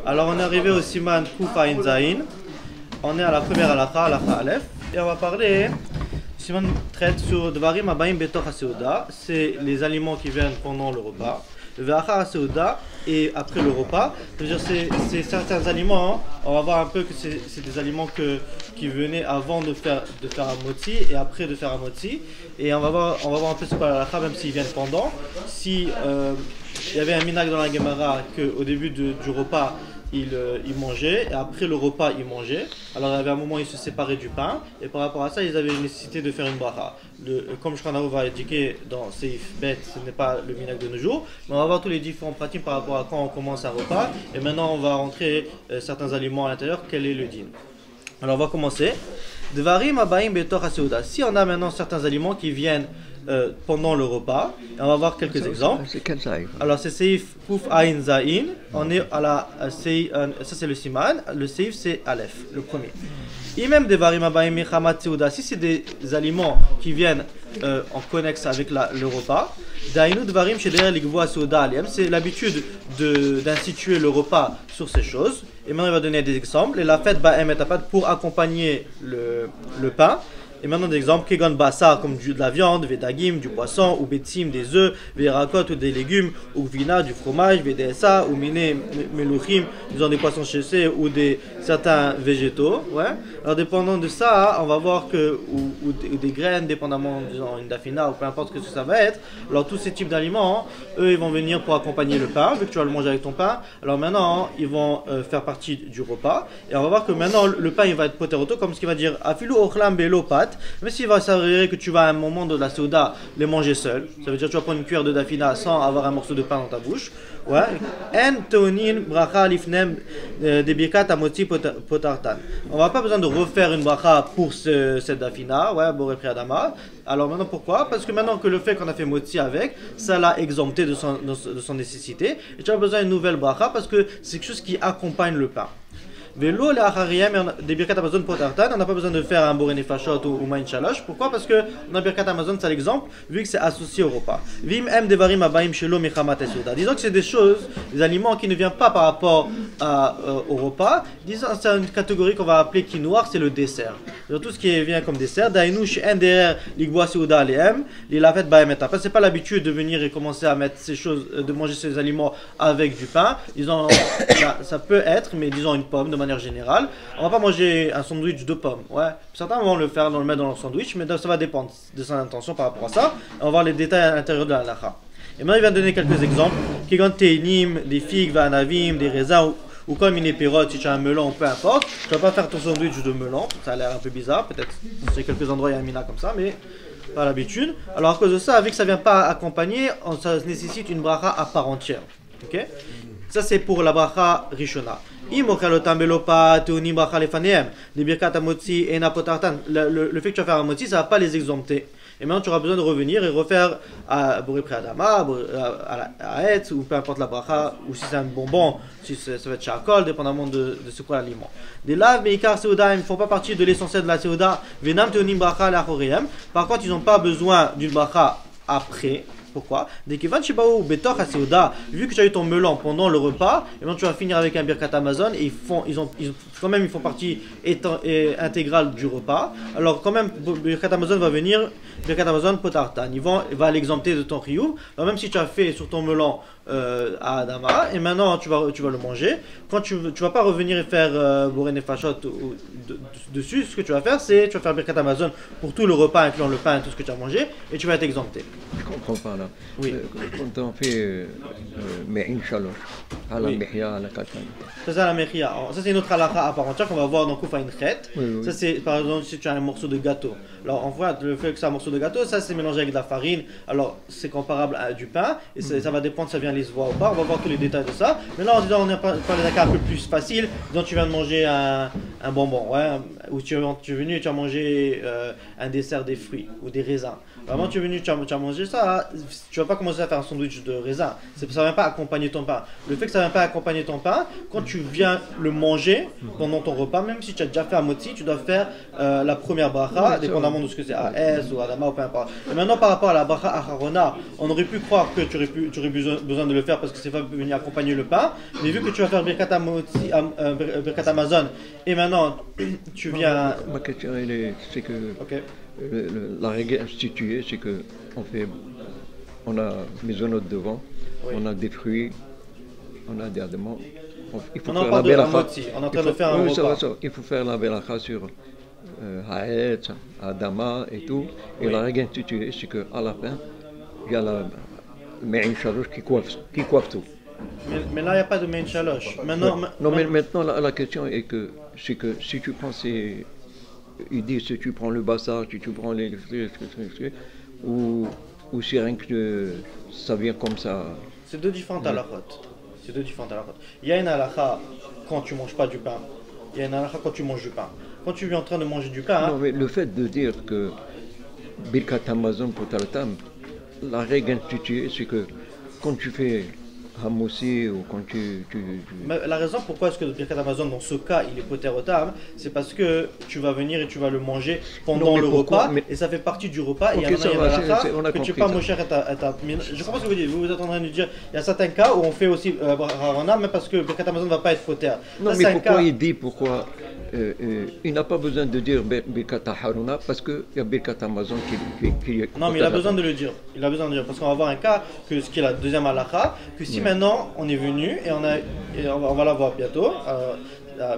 Alors on est arrivé au Siman Kuf Ain Zain. On est à la première halakha, halakha Aleph. Et on va parler, Siman traite sur Dvarim Abaim Betoch HaSeuda. C'est les aliments qui viennent pendant le repas. Le Ve'achar HaSeuda et après le repas. C'est-à-dire c'est certains aliments, on va voir un peu que c'est des aliments qui venaient avant de faire un motzi et après de faire un motzi. Et on va voir un peu ce qu'est la halakha, même s'ils viennent pendant. Si il y avait un minag dans la Gemara qu'au début du repas, il mangeait, et après le repas, il mangeait. Alors il y avait un moment où ils se séparaient du pain, et par rapport à ça, ils avaient une nécessité de faire une bracha. Comme Shkanaou va indiquer dans Seif Bet, ce n'est pas le minag de nos jours, mais on va voir tous les différents pratiques par rapport à quand on commence un repas, et maintenant on va rentrer certains aliments à l'intérieur, quel est le din. Alors on va commencer. Dvarim abaim betoch haseuda. Si on a maintenant certains aliments qui viennent pendant le repas, et on va voir quelques exemples. C'est quel saïf? Alors c'est Seif Kuf Ain Zain. On est à la ça c'est le Siman. Le Seif c'est Aleph, le premier. Et même des Varim abaim mechamat seuda. Si c'est des aliments qui viennent en connexe avec le repas, Dainu dvarim sheder ligvoa seuda aliem. C'est l'habitude d'instituer le repas sur ces choses. Et maintenant il va donner des exemples. Et la fête ba'em et tapat pour accompagner le pain. Et maintenant des exemples, Kegon Bassa comme de la viande, Vedagim du poisson, ou Betsim des œufs, Verakot ou des légumes, ou Vina du fromage, Vedesa ou Mine Meluchim, disons des poissons chassés ou certains végétaux. Ouais. Alors dépendant de ça, on va voir que, ou des graines, dépendamment, disons une dafina ou peu importe ce que ça va être. Alors tous ces types d'aliments, eux ils vont venir pour accompagner le pain, vu que tu vas le manger avec ton pain. Alors maintenant, ils vont faire partie du repas. Et on va voir que maintenant le pain il va être poteroto, comme ce qu'il va dire, Afilu ochlam belo pat. Mais s'il va s'avérer que tu vas à un moment de la Seuda les manger seul, ça veut dire que tu vas prendre une cuillère de dafina sans avoir un morceau de pain dans ta bouche. Ouais. En tonin bracha lifnem de birkat amotzi potartan. On va pas besoin de refaire une bracha pour cette dafina, ouais, boré priadama. Alors maintenant pourquoi? Parce que maintenant que le fait qu'on a fait motzi avec, ça l'a exempté de son nécessité. Et tu as besoin d'une nouvelle bracha parce que c'est quelque chose qui accompagne le pain. Vélo, des birkat Amazon potartan, on n'a pas besoin de faire un boré nefashot ou maïn shalosh. Pourquoi? Parce que dans birkat Amazon, c'est l'exemple, vu que c'est associé au repas. Vim em devarim abaim shelo mechamat esouda. Disons que c'est des choses, des aliments qui ne viennent pas par rapport au repas. Disons c'est une catégorie qu'on va appeler quinoa, c'est le dessert. Donc, tout ce qui vient comme dessert, dainu she'en derer ligboa seuda aleem, lilavet baem etapa. C'est pas l'habitude de venir et commencer à mettre ces choses, de manger ces aliments avec du pain. Disons, ça peut être, mais disons une pomme de manière générale. On va pas manger un sandwich de pommes. Ouais. Certains vont le faire, le mettre dans leur sandwich, mais ça va dépendre de son intention par rapport à ça. On va voir les détails à l'intérieur de la halakha. Et maintenant, il va donner quelques exemples. Kigan teinim, des figues, vanavim, des raisins, ou comme une épirote, si tu as un melon, peu importe. Tu vas pas faire ton sandwich de melon. Ça a l'air un peu bizarre. Peut-être, sur quelques endroits, il y a un mina comme ça, mais pas l'habitude. Alors, à cause de ça, vu que ça vient pas accompagner, ça nécessite une bracha à part entière. Ok? Ça, c'est pour la bracha rishona. Le fait que tu vas faire un motzi, ça ne va pas les exempter. Et maintenant, tu auras besoin de revenir et refaire à Boré Priadama, à Etz, ou peu importe la bracha, ou si c'est un bonbon, si ça va être charcoal, dépendamment de ce qu'est l'aliment. Des laves, mais Ikar Seuda, ils ne font pas partie de l'essentiel de la Seuda. Venam Teonim Bracha la Choreyem. Par contre, ils n'ont pas besoin d'une bracha après. Pourquoi? Dès que vu que tu as eu ton melon pendant le repas, et maintenant tu vas finir avec un birkat Amazon et ils font partie intégrale du repas. Alors quand même birkat Amazon va venir, birkat Amazon potartan, il va l'exempter de ton riyuv. Alors même si tu as fait sur ton melon à Adama et maintenant tu vas le manger, quand tu vas pas revenir et faire boré nefashot dessus, ce que tu vas faire c'est tu vas faire birkat Amazon pour tout le repas incluant le pain et tout ce que tu as mangé et tu vas être exempté. Je comprends pas là. Oui. Quand on fait Me'in Shalosh, à la Oui. Mehia, à la Katan. Ça c'est la mechia. Ça c'est une autre halakha à part entière qu'on va voir dans Koufa Inchet. Oui. Ça c'est par exemple si tu as un morceau de gâteau. Alors en fait le fait que c'est un morceau de gâteau, ça c'est mélangé avec de la farine. Alors c'est comparable à du pain et ça va dépendre si ça vient les voix ou pas. On va voir tous les détails de ça. Mais là on a parlé d'un cas un peu plus facile. Disons tu viens de manger un bonbon, ouais, ou tu es venu et tu as mangé un dessert des fruits ou des raisins. Vraiment, tu es venu, tu as mangé ça, tu vas pas commencer à faire un sandwich de raisin. Ça ne vient pas accompagner ton pain. Le fait que ça ne vient pas accompagner ton pain, quand tu viens le manger pendant ton repas, même si tu as déjà fait un motzi, tu dois faire la première bracha, dépendamment de ce que c'est, AS ou Adama ou peu importe. Et maintenant, par rapport à la bracha Acharona, on aurait pu croire que tu aurais besoin de le faire parce que c'est pas venu accompagner le pain. Mais vu que tu vas faire Birkat Amazon, et maintenant tu viens. Ma question, c'est que Okay. La règle instituée, c'est que on a maisonnote devant, Oui. on a des fruits, on a des aliments. Il faut On faire en la parle de belacha. motzi, on est en train de faire un repas. Il faut faire la belacha sur Haetz, Adama et tout. Et Oui. la règle instituée, c'est qu'à la fin, il y a la Me'in Shalosh qui coiffe tout. Mais là, il n'y a pas de main chaloche. Maintenant, Non, mais maintenant, la question est que si tu prends ils disent si tu prends le bassar, si tu prends les fruits, ou si rien que ça vient comme ça. c'est deux différentes halakhot. C'est deux différentes halakhot. Il y a une halakha quand tu manges pas du pain. Il y a une halakha quand tu manges du pain. Quand tu es en train de manger du pain. Non, mais le fait de dire que Birkat Amazon pour Tartam, la règle instituée, c'est que quand tu fais Hamossi ou quand Mais la raison pourquoi est-ce que le Birkat Amazon dans ce cas il est poter au tam, c'est parce que tu vas venir et tu vas le manger pendant le repas et ça fait partie du repas. Ok, et il y ça en va, a que tu pas Mosher je comprends ce que vous dites. Vous êtes en train de dire il y a certains cas où on fait aussi Harana, même parce que le Birkat Amazon ne va pas être poter. Non, mais pourquoi il dit pourquoi il n'a pas besoin de dire Birkat Haruna parce qu'il y a Birkat Amazon qui est. Non, mais il a besoin de le dire. Il a besoin de le dire parce qu'on va avoir un cas que ce qui est la deuxième halakha, que si maintenant on est venu et on va la voir bientôt.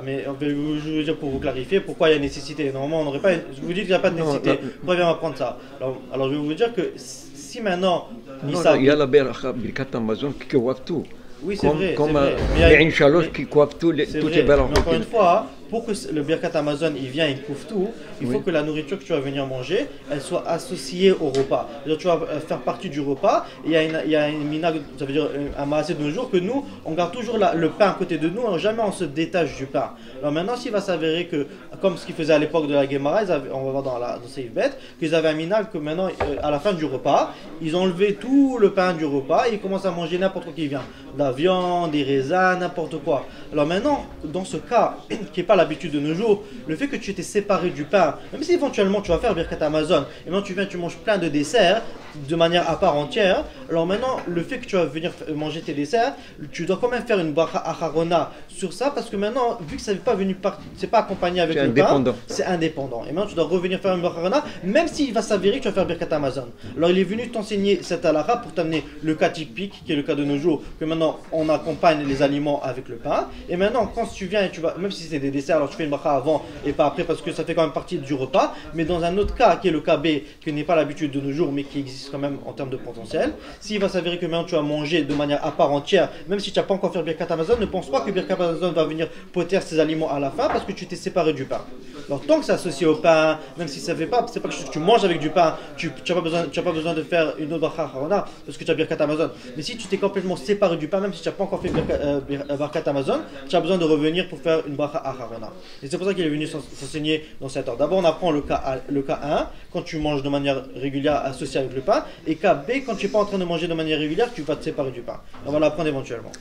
Mais je vais vous dire pour vous clarifier pourquoi il y a nécessité. Normalement, on n'aurait pas. Je vous dis qu'il n'y a pas de nécessité. Pourquoi il vient m'apprendre ça? Alors, je vais vous dire que si maintenant. Il y a la Birkat Amazon qui coiffe tout. Oui, c'est vrai. Comme Me'in Shalosh qui coiffe toutes les belles mais encore une fois, pour que le Birkat Amazon il vient, il couvre tout, il faut que la nourriture que tu vas venir manger, elle soit associée au repas. C'est-à-dire, tu vas faire partie du repas. Et il y a une minag, ça veut dire un maasé de nos jours, que nous, on garde toujours le pain à côté de nous, jamais on se détache du pain. Alors maintenant, s'il va s'avérer que, comme ce qu'ils faisaient à l'époque de la Gemara, on va voir dans Seif Bet, qu'ils avaient un minag que maintenant, à la fin du repas, ils ont enlevé tout le pain du repas et ils commencent à manger n'importe quoi qui vient. De la viande, des raisins, n'importe quoi. Alors maintenant, dans ce cas, qui n'est pas l'habitude de nos jours, le fait que tu étais séparé du pain, même si éventuellement tu vas faire Birkat Amazon, et maintenant tu manges plein de desserts de manière à part entière, alors maintenant, le fait que tu vas venir manger tes desserts, tu dois quand même faire une bracha acharona sur ça, parce que maintenant, vu que ça n'est pas venu c'est pas accompagné avec le pain, c'est indépendant. Et maintenant, tu dois revenir faire une bracha acharona, même s'il va s'avérer que tu vas faire Birkat Amazon. Alors, il est venu t'enseigner cette halakha pour t'amener le cas typique, qui est le cas de nos jours, que maintenant, on accompagne les aliments avec le pain. Et maintenant, quand tu viens et tu vas, même si c'est des desserts, alors tu fais une bracha avant et pas après, parce que ça fait quand même partie du repas. Mais dans un autre cas, qui est le cas B, qui n'est pas l'habitude de nos jours, mais qui existe quand même en termes de potentiel, s'il va s'avérer que maintenant tu vas manger de manière à part entière, même si tu n'as pas encore fait Birkat Amazon, ne pense pas que Birkat Amazon va venir poter ces aliments à la fin, parce que tu t'es séparé du pain. Alors tant que c'est associé au pain, même si ça fait pas, c'est pas quelque chose que tu manges avec du pain, tu n'as pas besoin de faire une autre bracha harona, parce que tu as Birkat Amazon. Mais si tu t'es complètement séparé du pain, même si tu n'as pas encore fait Birkat Amazon, tu as besoin de revenir pour faire une bracha harona. Et c'est pour ça qu'il est venu s'enseigner dans cet ordre. D'abord on apprend le cas 1, quand tu manges de manière régulière associée avec le pain, et cas B, quand tu n'es pas en train de manger de manière régulière, tu vas te séparer du pain. On va l'apprendre éventuellement.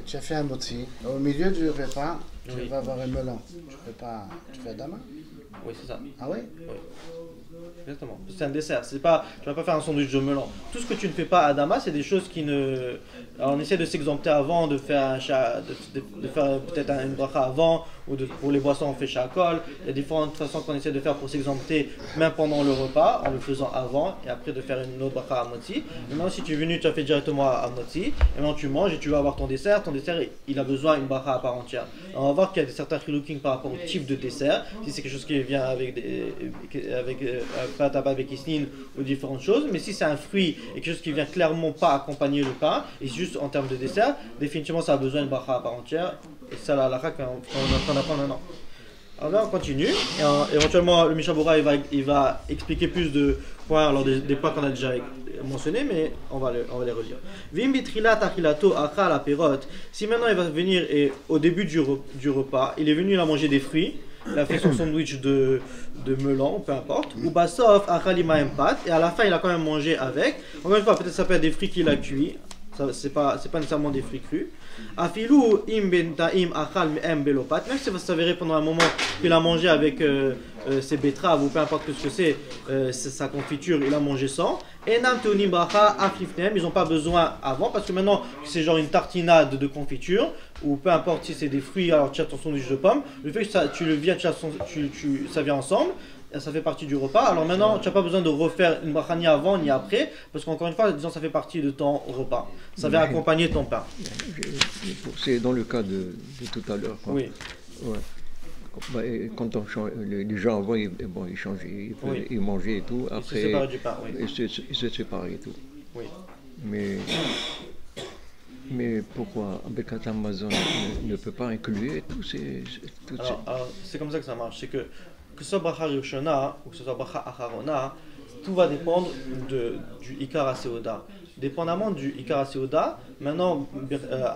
Tu as fait un motzi. Au milieu du repas, tu vas avoir un melon. Tu fais Adama? Oui, c'est ça. Ah oui? Oui. Exactement. C'est un dessert. Tu vas pas faire un sandwich de melon. Tout ce que tu ne fais pas à Adama, c'est des choses qui ne. Alors, on essaie de s'exempter avant, de faire de faire peut-être une bracha avant, ou pour les boissons on fait shakol. Il y a différentes façons qu'on essaie de faire pour s'exempter, même pendant le repas, en le faisant avant et après de faire une autre bracha à moti. Maintenant, si tu es venu, tu as fait directement à moti, et maintenant tu manges et tu vas avoir ton dessert. Ton dessert, il a besoin d'une bracha à part entière. Alors, on va voir qu'il y a certains chilukim par rapport au type de dessert. Si c'est quelque chose qui vient avec pâte à avec isnine ou différentes choses, mais si c'est un fruit et quelque chose qui vient clairement pas accompagner le pain, et juste en termes de dessert, définitivement ça a besoin d'une bracha à part entière, et ça la halakha qu'on est en train d'apprendre maintenant. Alors là on continue, et éventuellement le Mishnah Berurah il va expliquer plus de points, alors des points qu'on a déjà mentionnés, mais on va les relire. Vim bitrilat achilato achal aperot. Si maintenant il va venir et au début du repas, il est venu à manger des fruits, il a fait son sandwich de melon, peu importe. Ou basof, achalima empat, et à la fin il a quand même mangé avec. Encore une fois, peut-être ça peut être des fruits qu'il a cuits. C'est pas nécessairement des fruits crus. Afilou im bentaim achal em belopat, même si ça va s'avérer pendant un moment qu'il a mangé avec ses betteraves ou peu importe ce que c'est sa confiture, il a mangé sans. Enam teonim bracha aflifnem, ils n'ont pas besoin avant parce que maintenant c'est genre une tartinade de confiture ou peu importe si c'est des fruits, alors tu as ton sandwich de pommes, le fait que ça vient ensemble. Ça fait partie du repas. Alors maintenant, tu n'as pas besoin de refaire une bracha ni avant ni après, parce qu'encore une fois, disons, ça fait partie de ton repas. Ça vient accompagner ton pain. C'est dans le cas de tout à l'heure. Oui. Ouais. Quand on change, les gens avant, ils changeaient, ils mangeaient et tout. Après, ils se séparaient du pain. Oui. Ils se séparaient et tout. Oui. Mais pourquoi Birkat Hamazon ne peut pas inclure tout alors, c'est comme ça que ça marche. C'est que ce soit bracha rishona ou que ce soit bracha acharona, tout va dépendre du ikar haseoda. Dépendamment du ikar haseoda, maintenant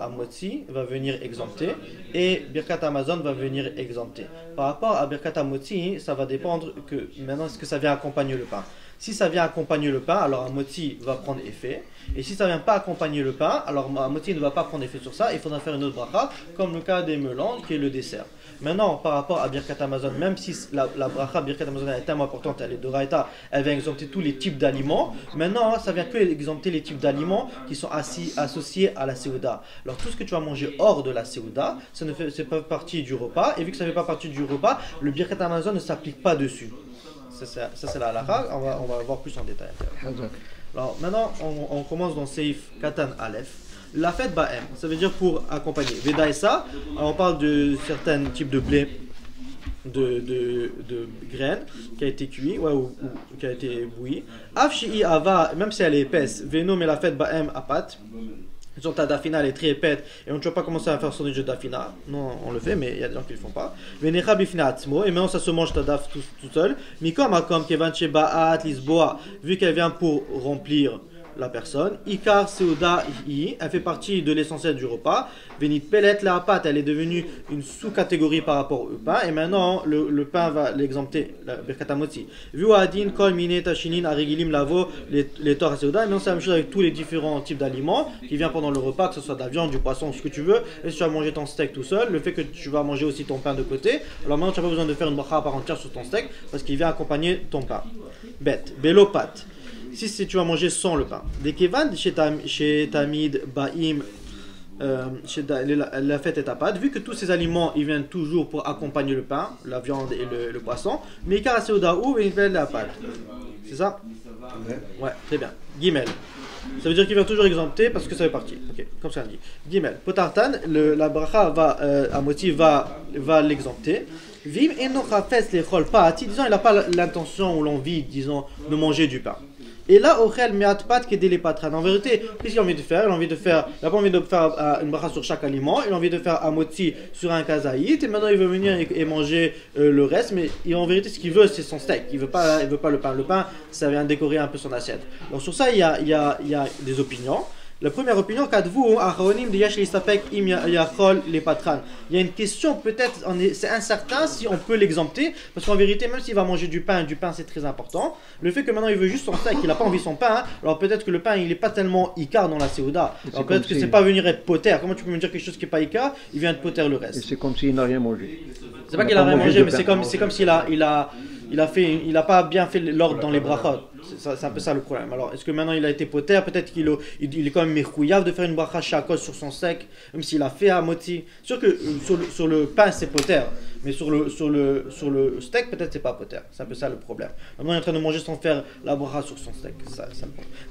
Amotzi va venir exempter et Birkat Hamazon va venir exempter. Par rapport à Birkat Hamotzi, ça va dépendre que maintenant est-ce que ça vient accompagner le pain. Si ça vient accompagner le pain, alors Amotzi va prendre effet. Et si ça ne vient pas accompagner le pain, alors Amotzi ne va pas prendre effet sur ça. Il faudra faire une autre bracha, comme le cas des melons, qui est le dessert. Maintenant, par rapport à Birkat Hamazon, même si la bracha Birkat Hamazon est tellement importante, elle est de Raïta, elle vient exempter tous les types d'aliments. Maintenant, ça vient que exempter les types d'aliments qui sont associés à la Séouda. Alors, tout ce que tu vas manger hors de la Séouda, ça ne fait pas partie du repas. Et vu que ça ne fait pas partie du repas, le Birkat Hamazon ne s'applique pas dessus. Ça c'est la halakha, on va voir plus en détail. Alors maintenant, on commence dans Seif Katan Aleph. La fête Ba'em, ça veut dire pour accompagner. Veda et ça, on parle de certains types de blé, de graines qui a été cuit ou qui a été bouilli. Afshi Ava, même si elle est épaisse, Veno mais la fête Ba'em Apat. Disons ta dafina elle est très épaisse et on ne peut pas commencer à faire son de dafina. Non, on le fait, mais il y a des gens qui ne le font pas. Venecha bifina atzmo, et maintenant ça se mange ta daf tout seul. Mikom akom kevanche ba'at lisboa, vu qu'elle vient pour remplir la personne. Ikar seuda i, elle fait partie de l'essentiel du repas. Venit pelet la pâte, elle est devenue une sous-catégorie par rapport au pain. Et maintenant, le pain va l'exempter, la birkat hamotzi. Vu adin kol mine tachinin arigilim lavo les torts seuda. Et maintenant, c'est la même chose avec tous les différents types d'aliments qui viennent pendant le repas, que ce soit de la viande, du poisson, ce que tu veux. Et si tu vas manger ton steak tout seul, le fait que tu vas manger aussi ton pain de côté, alors maintenant, tu n'as pas besoin de faire une bracha à part entière sur ton steak parce qu'il vient accompagner ton pain. Bête, belopat. Si tu vas manger sans le pain. Des kevan chez Tamid Baim, la fête est à pâte. Vu que tous ces aliments ils viennent toujours pour accompagner le pain, la viande et le poisson, mais car c'est ou il fait la pâte. C'est ça? Ouais, très bien. Gimel. Ça veut dire qu'il vient toujours exempter parce que ça fait partie. Ok, comme ça on dit. Gimel. Potartan, la bracha à moitié va l'exempter. Vim enochafes les chol pati, disons il n'a pas l'intention ou l'envie, disons, de manger du pain. Et là, Ochel Meat Pat qui est les patran. En vérité, qu'est-ce qu'il a envie de faire? Il n'a pas envie de faire une bracha sur chaque aliment. Il a envie de faire un motzi sur un kazaït. Et maintenant, il veut venir et manger le reste. Mais en vérité, ce qu'il veut, c'est son steak. Il veut pas le pain. Le pain, ça vient décorer un peu son assiette. Donc sur ça, il y a des opinions. La première opinion, il y a une question, peut-être, c'est incertain si on peut l'exempter, parce qu'en vérité, même s'il va manger du pain c'est très important. Le fait que maintenant il veut juste son steak, il n'a pas envie de son pain, alors peut-être que le pain il n'est pas tellement ikar dans la séouda. Alors peut-être que c'est pas venir être poter. Comment tu peux me dire quelque chose qui n'est pas ikar, il vient de poter le reste. Et c'est comme s'il n'a rien mangé. C'est pas qu'il a rien mangé, mais c'est comme s'il a pas bien fait l'ordre dans les brachot. C'est un peu ça le problème. Alors, est-ce que maintenant il a été poter? Peut-être qu'il est quand même mechouyav de faire une bracha shakos sur son steak, même s'il a fait à moti. Sûr que sur le pain c'est poter, mais sur le steak peut-être c'est pas poter. C'est un peu ça le problème. Maintenant il est en train de manger sans faire la bracha sur son steak.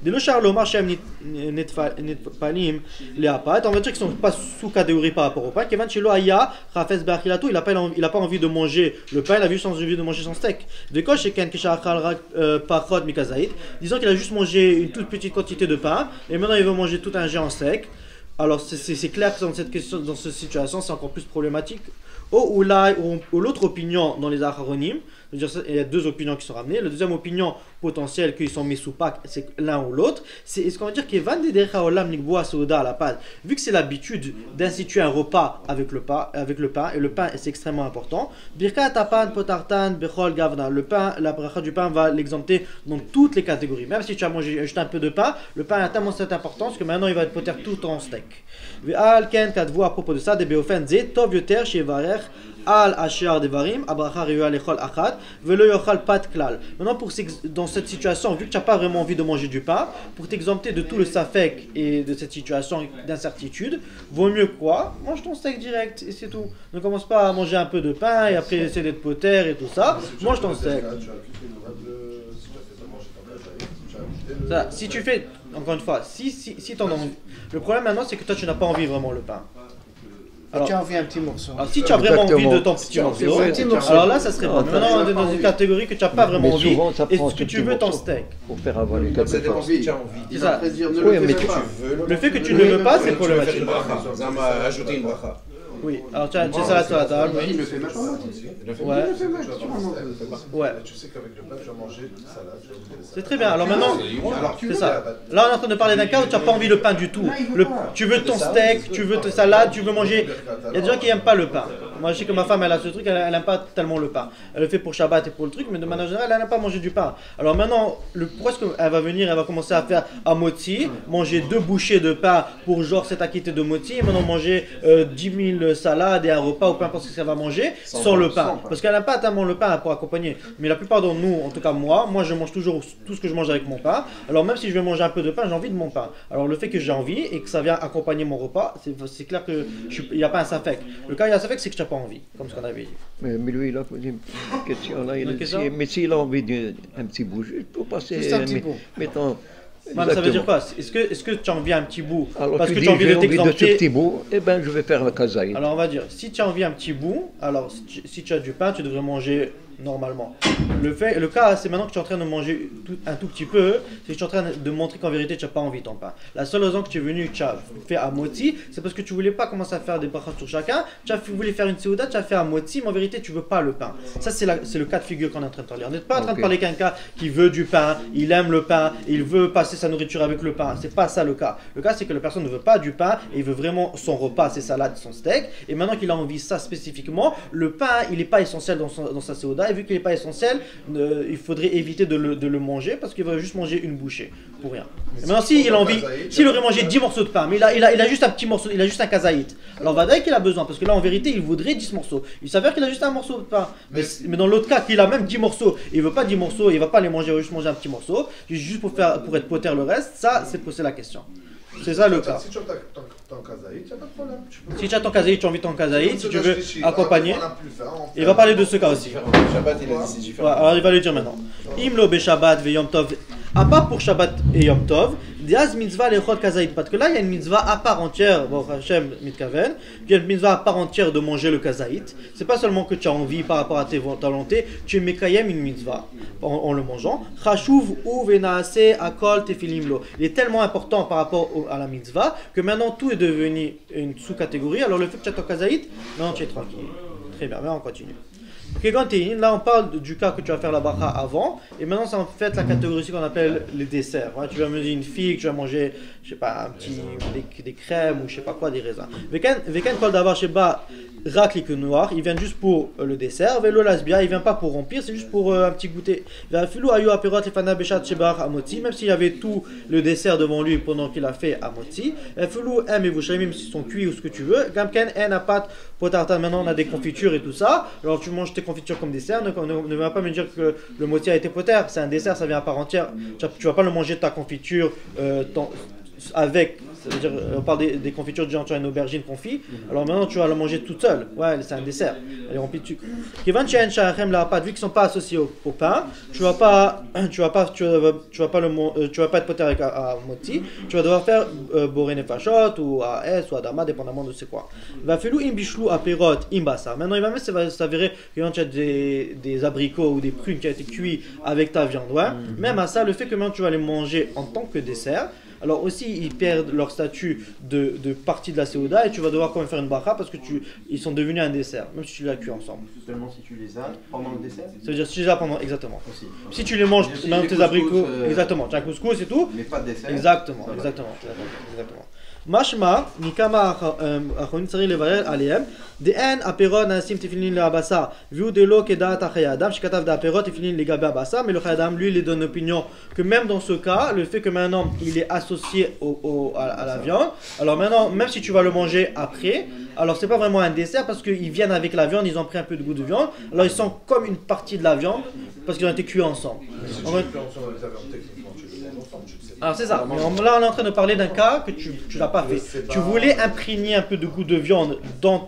Dès le charlomar shem netpalim les apat, on va dire qu'ils sont pas sous catégorie par rapport au pain. Kevan chelo aya rafes bachilato, il a pas envie de manger le pain, il a juste envie de manger son steak. De quoi chez ken kishachal pachot mikazaïd, disons qu'il a juste mangé une toute petite quantité de pain et maintenant il veut manger tout un géant steak. Alors c'est clair que dans cette question, dans cette situation, c'est encore plus problématique. Ou là, ou l'autre opinion dans les Acharonim, il y a deux opinions qui sont ramenées. La deuxième opinion potentielle qu'ils sont mis sous Pâques, c'est l'un ou l'autre. C'est ce qu'on va dire qu'il van de derrière olam nikboa souda à la pâte. Vu que c'est l'habitude d'instituer un repas avec le pain, et le pain c'est extrêmement important. Birkat tapan potartan bechol gavna. Le pain, la bracha du pain va l'exempter dans toutes les catégories. Même si tu as mangé juste un peu de pain, le pain a tellement cette importance que maintenant il va être poter tout en steak. Ve'al ken kadvu à propos de ça, de beofen ze tov yoter chez varer. Al Asher Devarim, Abracha Reual Echol Achat, Velo Yochal Pat Klal. Maintenant, dans cette situation, vu que tu n'as pas vraiment envie de manger du pain, pour t'exempter de tout le safek et de cette situation d'incertitude, vaut mieux quoi? Mange ton steak direct et c'est tout. Ne commence pas à manger un peu de pain et après essayer d'être poter et tout ça. Mange ton steak. Ça, si tu fais, encore une fois, si t'en as envie. Le problème maintenant, c'est que toi, tu n'as pas envie vraiment le pain. Alors, tu as envie un petit morceau. Alors, si tu as vraiment envie de ton petit morceau, alors là, ça serait bon. Maintenant, on est dans une catégorie que tu n'as pas vraiment envie. Est-ce que tu veux ton steak? Pour faire avaler quelque chose. C'est ça. Oui, mais le fait que tu ne le veux pas, c'est problématique. Ajouter une bracha. Oui, alors tu as ça là sur la table. il le fait maintenant. Ouais. Ouais. Tu sais qu'avec le pain, tu vas manger de la salade. C'est très bien. Alors maintenant, c'est ça. Là, on est en train de parler d'un cas où tu n'as pas envie le pain du tout. Tu veux ton steak, tu veux ta salade, tu veux manger. Il y a des gens qui n'aiment pas le pain. Moi, je sais que ma femme, elle a ce truc, elle n'aime pas tellement le pain. Elle le fait pour Shabbat et pour le truc, mais de manière générale, elle n'aime pas manger du pain. Alors maintenant, pourquoi est-ce qu'elle va venir, elle va commencer à faire à moti, manger 2 bouchées de pain pour genre cette acquitté de moti, et maintenant manger 10 000 salades et un repas ou peu importe ce qu'elle va manger sans le pain. Parce qu'elle n'aime pas tellement le pain pour accompagner. Mais la plupart d'entre nous, en tout cas moi je mange toujours tout ce que je mange avec mon pain. Alors même si je vais manger un peu de pain, j'ai envie de mon pain. Alors le fait que j'ai envie et que ça vient accompagner mon repas, c'est clair que il n'y a pas un safek. Le cas il y a un safek, c'est que tu n'as pas envie, comme ce qu'on avait dit. Mais lui, il a posé une question là. Mais s'il a envie d'un petit bout, juste pour passer. Juste un petit bout. Mettons. Ça veut dire quoi? Est-ce que tu as envie un petit bout? Alors parce tu que dis, tu as envie j'ai de envie de ce t'exempter. petit bout, eh ben je vais faire la kazaï. Alors on va dire, si tu as envie un petit bout, alors si tu as du pain, tu devrais manger normalement. Le cas, c'est maintenant que tu es en train de manger un tout petit peu, c'est que tu es en train de montrer qu'en vérité, tu n'as pas envie de ton pain. La seule raison que tu es venu, tu as fait à moti, c'est parce que tu voulais pas commencer à faire des brachas sur chacun, tu voulais faire une seuda, tu as fait à moti, mais en vérité, tu veux pas le pain. Ça, c'est le cas de figure qu'on est en train de parler. On n'est pas en train de parler quelqu'un qui veut du pain, il aime le pain, il veut passer sa nourriture avec le pain. C'est pas ça le cas. Le cas, c'est que la personne ne veut pas du pain et il veut vraiment son repas, ses salades, son steak. Et maintenant qu'il a envie ça spécifiquement, le pain, il n'est pas essentiel dans sa seuda, et vu qu'il n'est pas essentiel, il faudrait éviter de le manger parce qu'il va juste manger une bouchée pour rien. Et maintenant, s'il a envie, s'il aurait mangé 10 morceaux de pain, mais il a juste un petit morceau, il a juste un kazaït, alors Vadaï qu'il a besoin, parce que là en vérité il voudrait 10 morceaux. Il s'avère qu'il a juste un morceau de pain. Mais dans l'autre cas, qu'il a même 10 morceaux, il veut pas 10 morceaux, il va pas les manger, il va juste manger un petit morceau, juste pour être poter le reste, ça c'est poser la question. C'est ça le cas. Si tu as ton kazaït, il n'y a pas de problème. Si tu as ton kazaït, tu as envie de ton kazaït, si tu veux accompagner, il va parler de ce cas aussi. Shabbat, il a dit c'est différent. Ouais, alors il va le dire maintenant. Imlo be Shabbat ve Yom Tov. À part pour Shabbat et Yom Tov, diaz mitzvah lechol kazaït. Parce que là, il y a une mitzvah à part entière, bon, Hashem mitkaven, il y a une mitzvah à part entière de manger le kazaït. C'est pas seulement que tu as envie par rapport à ta volonté, tu es mekayem une mitzvah en le mangeant. Chashuv u venaase akol tefilim lo. Il est tellement important par rapport à la mitzvah que maintenant tout est devenu une sous-catégorie. Alors le fait que tu as ton kazaït, maintenant tu es tranquille. Très bien, mais on continue. Ok, là on parle du cas que tu vas faire la bracha avant, et maintenant c'est en fait la catégorie qu'on appelle les desserts. Ouais, tu vas manger une figue, tu vas manger, je sais pas, des crèmes ou je sais pas quoi, des raisins. Veken kol davar sheba rak lik noir, ils viennent juste pour le dessert. Velo lasbia, il vient pas pour remplir, c'est juste pour un petit goûter. Vafulu ayu aperot efana beshat shebar amoti, même s'il y avait tout le dessert devant lui pendant qu'il a fait amoti. Vafulu em et vouchay, même s'ils sont cuits ou ce que tu veux. Gamken en apat potartan, maintenant on a des confitures et tout ça. Alors tu manges tes confitures comme dessert, ne va pas me dire que le moti a été poter, c'est un dessert, ça vient à part entière. Tu vas pas le manger ta confiture avec, c'est-à-dire on parle des confitures du genre tu as une aubergine confit, alors maintenant tu vas la manger toute seule, ouais c'est un dessert, elle est remplie de sucre. Vu qu'ils ne sont pas associés au pain, tu vas pas être poter avec à moti, tu vas devoir faire boré nefashot ou à S ou à dama, dépendamment de c'est quoi. Va fallu imbishlu aperot imbasa. Maintenant il va même s'avérer que quand tu as des abricots ou des prunes qui ont été cuits avec ta viande, ouais, même à ça le fait que maintenant tu vas les manger en tant que dessert. alors aussi ils perdent leur statut de partie de la Seuda et tu vas devoir quand même faire une bracha parce que ils sont devenus un dessert, même si tu les as cuits ensemble. Seulement si tu les as pendant le dessert. Ça veut dire si tu les as pendant, exactement. Aussi. Si tu les manges Si dans les tes couscous, abricots, exactement, tu as un couscous et tout. Mais pas de dessert. Exactement, Ça va. exactement. משמע, מכמה האחרונים צריך לברר עליהם, דאין הפירות נעשים תפילין לבשר, והוא דלא כדעת חיי אדם, שכתב d'apéros תפילין לגבי הבשר, mais le חיי אדם, lui, il donne l'opinion que même dans ce cas, le fait que maintenant il est associé à la viande, alors maintenant, même si tu vas le manger après, alors c'est pas vraiment un dessert parce qu'ils viennent avec la viande, ils ont pris un peu de goût de viande, alors ils sont comme une partie de la viande parce qu'ils ont été cuits ensemble. Si tu les fais ensemble avec la viande, techniquement, tu les manges ensemble, tu le sais. Alors c'est ça, mais là on est en train de parler d'un cas que tu l'as pas fait. Tu voulais imprégner un peu de goût de viande dans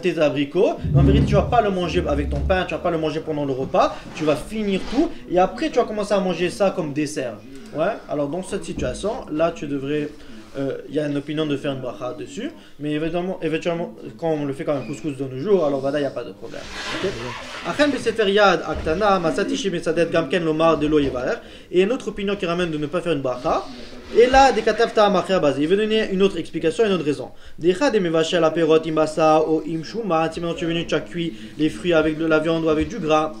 tes abricots, mais en vérité tu vas pas le manger avec ton pain, tu vas pas le manger pendant le repas, tu vas finir tout et après tu vas commencer à manger ça comme dessert. Ouais, alors dans cette situation, là tu devrais... Il y a une opinion de faire une bracha dessus, mais éventuellement, quand on le fait comme un couscous de nos jours, alors voilà, il n'y a pas de problème. Achen besefer yad aktana masati shemesadet gamken lomar de lo yevarer. Et une autre opinion qui ramène de ne pas faire une bracha. Et là, des katav ta'amacher basé. Il veut donner une autre explication, une autre raison. Decha de mevachel aperot imasa ou imshuma. Si maintenant tu es venu, tu as cuit les fruits avec de la viande ou avec du gras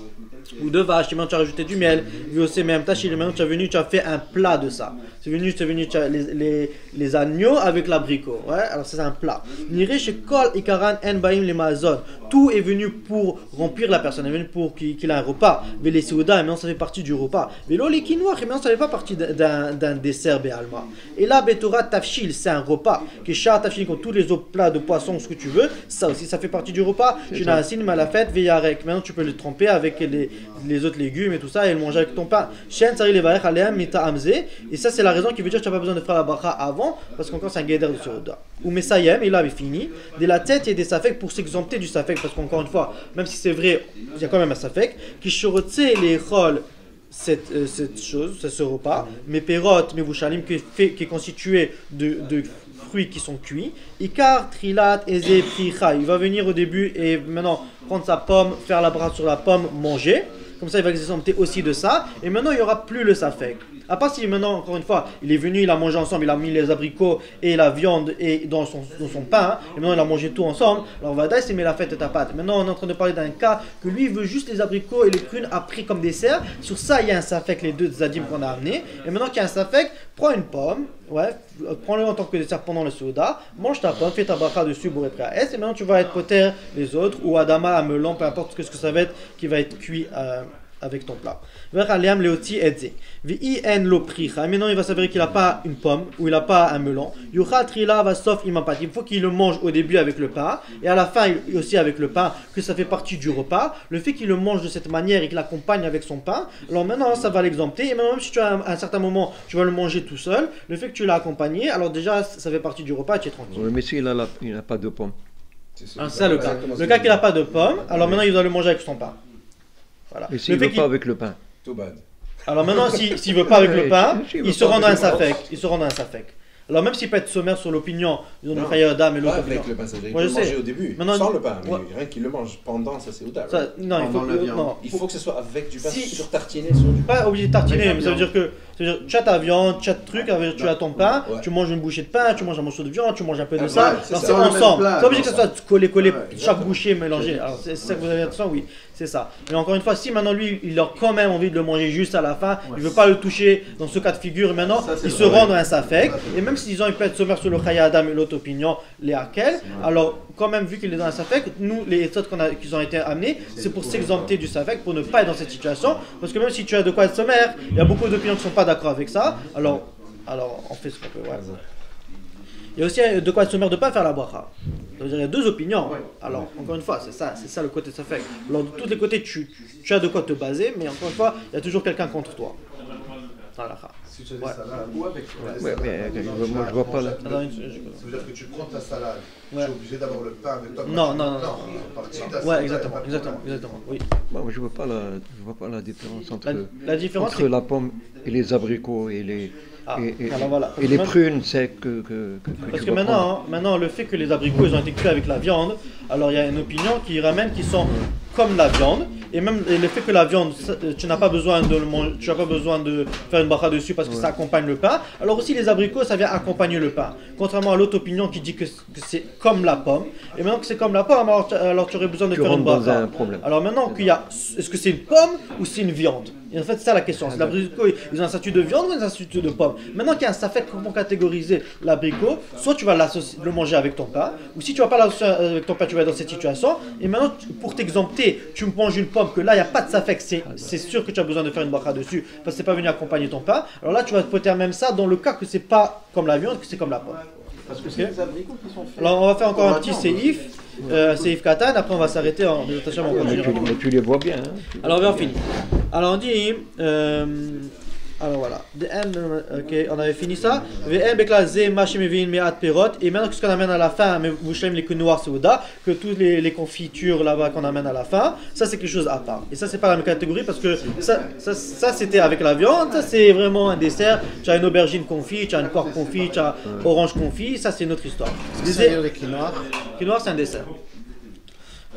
ou de vache, maintenant tu as rajouté du miel, vu aussi même tachil, maintenant tu es venu, tu as fait un plat de ça. Tu as les agneaux avec l'abricot, ouais, alors c'est un plat. Nire chez kol ikaran en baim les mazon. Tout est venu pour remplir la personne, est venu pour qu'il a un repas. Mais les seuda, maintenant ça fait partie du repas. Mais là les quinoa, maintenant ça fait pas partie d'un dessert béalma. Et là betora tafshil, c'est un repas. Kisha tafshil comme tous les autres plats de poisson, ce que tu veux, ça aussi ça fait partie du repas. Jinasin malafet veyarek. Maintenant tu peux le tremper avec les autres légumes et tout ça et le manger avec ton pain. Shen sari levarech aleam mita amze. Et ça c'est la raison qui veut dire que tu n'as pas besoin de faire la bracha avant parce qu'encore c'est un guéder de Seuda. Ou Messayem, il avait fini. De la tête, il y a des safek pour s'exempter du safek parce qu'encore une fois, même si c'est vrai, il y a quand même un safek qui chorotse les rôles cette chose, ce repas, mes pérotes, mes vouchalim qui est constitué de fruits qui sont cuits. Ikar, trilat, eze, pricha. Il va venir au début et maintenant prendre sa pomme, faire la bracha sur la pomme, manger. Comme ça, il va s'exempter aussi de ça. Et maintenant, il n'y aura plus le safek. À part si maintenant, encore une fois, il est venu, il a mangé ensemble, il a mis les abricots et la viande et dans son pain, et maintenant il a mangé tout ensemble, alors Vadaï s'est mis la fête et ta pâte. Maintenant, on est en train de parler d'un cas que lui, il veut juste les abricots et les prunes appris comme dessert. Sur ça, il y a un safek, les deux zadim qu'on a amenés. Et maintenant qu'il y a un safek, prends une pomme, ouais, prends-le en tant que dessert pendant le Seuda, mange ta pomme, fais ta bracha dessus, bourré prêt à S, et maintenant tu vas être poter les autres, ou Adama, à melon, peu importe ce que ça va être, qui va être cuit avec ton plat. Maintenant il va s'avérer qu'il n'a pas une pomme ou il n'a pas un melon. Il faut qu'il le mange au début avec le pain et à la fin aussi avec le pain, que ça fait partie du repas. Le fait qu'il le mange de cette manière et qu'il l'accompagne avec son pain, alors maintenant ça va l'exempter. Et maintenant même si tu as à un certain moment tu vas le manger tout seul, le fait que tu l'as accompagné, alors déjà ça fait partie du repas et tu es tranquille. Mais s'il n'a pas de pomme. C'est ça le cas. Le cas qu'il n'a pas de pomme, alors maintenant il doit le manger avec son pain. Voilà. Et s'il ne veut pas avec le pain. Too bad. Alors maintenant, s'il ne veut pas avec le pain, il se rend dans un safek. Alors même s'il peut être sommaire sur l'opinion, ils ont le Chaye Adam et l'autre opinion. Avec le pain, ça veut dire Moi, qu'il je peut sais. manger au début, Maintenant, sans le pain, mais ouais. rien qu'il le mange pendant, ça c'est Ouda. Ça, non, il faut Pendant la viande. non, Il faut que ce soit avec du pain Si- sur tartiné, sur du pain. pas obligé de tartiner, Avec la mais ça veut dire que tu as ta viande, tu as truc, tu as ton pain, Ouais. tu manges une bouchée de pain, tu manges un morceau de viande, tu manges un peu de Ah, ça. ouais, c'est Alors ça. c'est Dans le même ensemble. plat, C'est pas obligé que ça soit collé, Ouais, chaque exactement. bouchée mélangée. Alors c'est ça que vous avez l'impression, oui, c'est ça. Mais encore une fois, si maintenant lui, il a quand même envie de le manger juste à la fin, il veut pas le toucher dans ce cas de figure, maintenant Ça, c'est il se vrai. rend dans un safek. Et même s'ils ont une peut-être sommaire sur le Chaye Adam et l'autre opinion, les Hakel, alors quand même vu qu'il est dans un safek, nous les études qui ont été amenés, c'est pour s'exempter du safek, pour ne pas être dans cette situation. Parce que même si tu as de quoi être sommaire, il y a beaucoup d'opinions qui ne sont pas d'accord avec ça. Alors on fait ce qu'on peut. Ouais. Il y a aussi de quoi être sommaire de ne pas faire la bracha. Ça veut dire, il y a deux opinions. Alors encore une fois, c'est ça le côté safek. Alors de tous les côtés, tu as de quoi te baser, mais encore une fois, il y a toujours quelqu'un contre toi. Voilà. Si tu as des Ouais. salades, Ou avec Ouais, mais moi je vois pas là. Alors, ça veut dire que tu prends ta salade, tu Ouais. es obligé d'avoir le pain avec toi. Non, non, non. Partie de ta Ouais, salade, exactement, pas de exactement, problème. exactement. Oui. Moi je vois pas la différence entre, La différence, entre la pomme et les abricots et les Ah, et alors voilà. et les Parce prunes secs que Parce tu que vas prendre. maintenant le fait que les abricots ils ont été cuits avec la viande, alors il y a une opinion qui ramène qu'ils sont comme la viande, et même le fait que la viande, tu n'as pas besoin de le manger, tu n'as pas besoin de faire une bracha dessus parce que ça accompagne le pain. Alors aussi les abricots, ça vient accompagner le pain. Contrairement à l'autre opinion qui dit que c'est comme la pomme. Et maintenant que c'est comme la pomme, alors tu aurais besoin de faire une bracha. Alors maintenant qu'il y a, est-ce que c'est une pomme ou c'est une viande? Et en fait, c'est ça la question. C'est l'abricot, ils ont un statut de viande ou un statut de pomme? Maintenant qu'il y a un statut pour catégoriser l'abricot, soit tu vas le manger avec ton pain, ou si tu ne vas pas l'associer avec ton pain, tu vas être dans cette situation. Et maintenant, pour t'exempter, tu me manges une pomme que là, il n'y a pas de safek, c'est sûr que tu as besoin de faire une bracha dessus, parce que c'est pas venu accompagner ton pain. Alors là, tu vas te poter même ça dans le cas que c'est pas comme la viande, que c'est comme la pomme. Parce que c'est des abricots qui sont faits. Alors on va faire encore un petit séif. Séif Katan, après on va s'arrêter en détachement. Mais tu les vois bien. Hein. Alors on finit. Alors on dit, alors voilà, ok, on avait fini ça. Et maintenant qu'est-ce qu'on amène à la fin, mais vous savez les quinoa souda, que toutes les confitures là-bas qu'on amène à la fin, ça c'est quelque chose à part. Et ça c'est pas la même catégorie parce que ça c'était avec la viande, ça c'est vraiment un dessert. Tu as une aubergine confit, tu as une poire confit, tu as orange confit, ça c'est une autre histoire. Les quinoa. Quinoa c'est un dessert.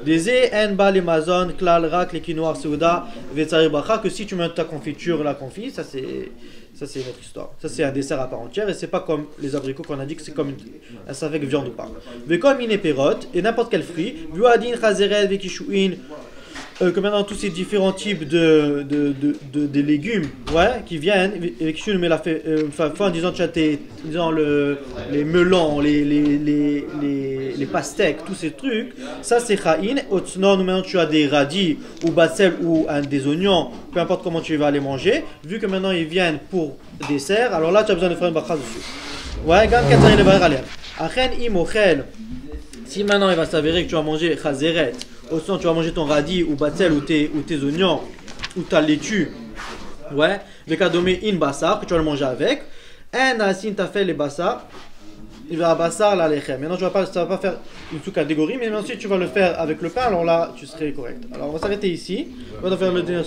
Des en bas les mazon, klal rak, les quinoa souda, vetzari bacha, que si tu mets ta confiture, la confit, ça c'est une autre histoire. Ça c'est un dessert à part entière et c'est pas comme les abricots qu'on a dit que c'est comme un savek viande ou pas. Mais comme une éperote et n'importe quel fruit, buadin, chazeret, vekishouin, que maintenant tous ces différents types de légumes, ouais, qui viennent, vekishouin mais la fait en disant tu as les melons, les pastèques, tous ces trucs, ça c'est cha'in. Sinon, maintenant tu as des radis ou bassel ou des oignons, peu importe comment tu vas les manger, vu que maintenant ils viennent pour dessert, alors là tu as besoin de faire une bracha dessus. Ouais, gam katzari levarer alem. Achen imochel, si maintenant il va s'avérer que tu vas manger chazeret, ou sinon tu vas manger ton radis ou bassel ou tes oignons, ou ta laitue, ouais, vekadomé in bassar, que tu vas le manger avec, un asin t'as fait les bassar, il va bassar la lechem. Maintenant, ça va pas faire une sous-catégorie, mais maintenant, si tu vas le faire avec le pain, alors là, tu serais correct. Alors, on va s'arrêter ici. On va faire le dernier